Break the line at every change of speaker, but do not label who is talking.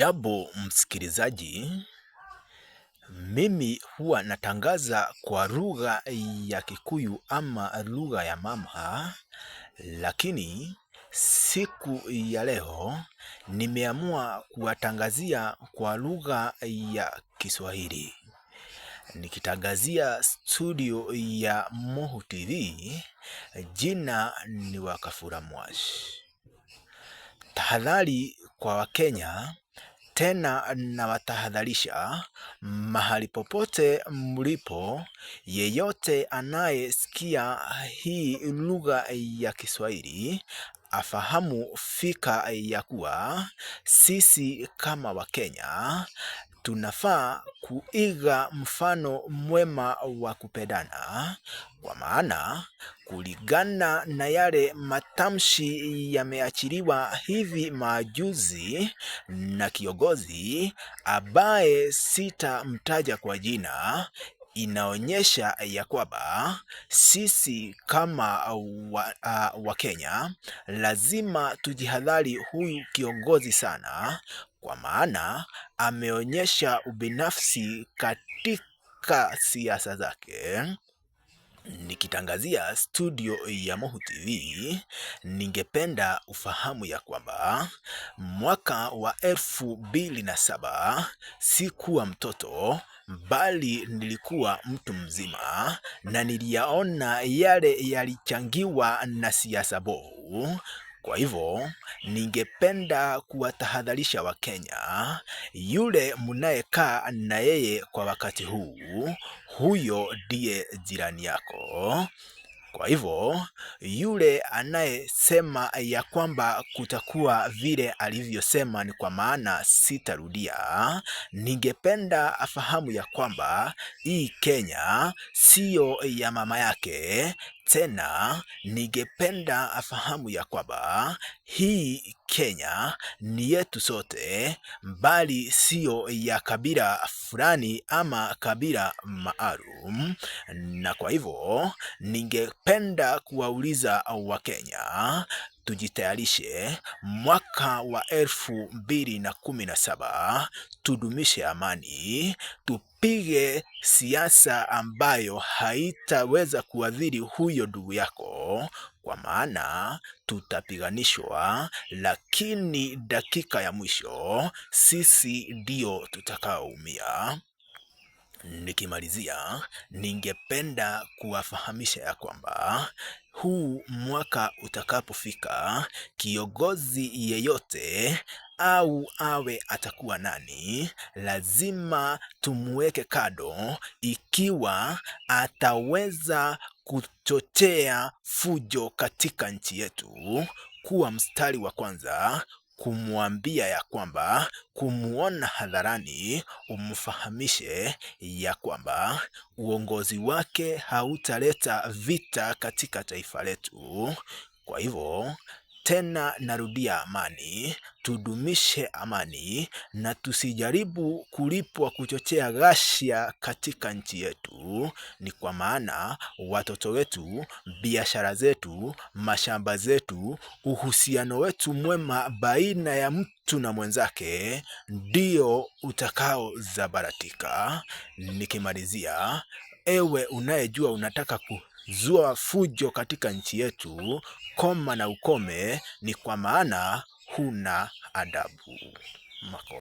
Jambo msikilizaji, mimi huwa natangaza kwa lugha ya Kikuyu ama lugha ya mama, lakini siku ya leo nimeamua kuwatangazia kwa lugha ya Kiswahili. Nikitangazia studio ya Mohu TV, jina ni Wakafura Mwash. Tahadhari kwa Wakenya, tena nawatahadharisha mahali popote mlipo, yeyote anayesikia hii lugha ya Kiswahili afahamu fika ya kuwa sisi kama Wakenya tunafaa kuiga mfano mwema wa kupendana, kwa maana kulingana na yale matamshi yameachiliwa hivi majuzi na kiongozi ambaye sitamtaja kwa jina, inaonyesha ya kwamba sisi kama Wakenya lazima tujihadhari huyu kiongozi sana, kwa maana ameonyesha ubinafsi katika siasa zake. Nikitangazia studio ya Mohu TV, ningependa ufahamu ya kwamba mwaka wa 2007 sikuwa mtoto, bali nilikuwa mtu mzima na niliyaona yale yalichangiwa na siasa mbovu. Kwa hivyo, ningependa kuwatahadharisha Wakenya, yule mnayekaa na yeye kwa wakati huu, huyo ndiye jirani yako. Kwa hivyo, yule anayesema ya kwamba kutakuwa vile alivyosema ni kwa maana sitarudia, ningependa afahamu ya kwamba hii Kenya siyo ya mama yake. Tena ningependa afahamu ya kwamba hii Kenya ni yetu sote, bali siyo ya kabila fulani ama kabila maalum. Na kwa hivyo ningependa kuwauliza Wakenya, tujitayarishe mwaka wa 2017, tudumishe amani, tupige siasa ambayo haitaweza kuadhiri huyo ndugu yako, kwa maana tutapiganishwa, lakini dakika ya mwisho sisi ndio tutakaoumia. Nikimalizia, ningependa kuwafahamisha ya kwamba huu mwaka utakapofika, kiongozi yeyote au awe atakuwa nani, lazima tumuweke kando ikiwa ataweza kuchochea fujo katika nchi yetu. Kuwa mstari wa kwanza kumwambia ya kwamba, kumuona hadharani, umfahamishe ya kwamba uongozi wake hautaleta vita katika taifa letu. Kwa hivyo tena narudia, amani, tudumishe amani na tusijaribu kulipwa kuchochea ghasia katika nchi yetu. Ni kwa maana watoto wetu, biashara zetu, mashamba zetu, uhusiano wetu mwema baina ya mtu na mwenzake ndio utakao zabaratika. Nikimalizia, ewe unayejua unataka kuzua fujo katika nchi yetu, koma na ukome, ni kwa maana huna adabu.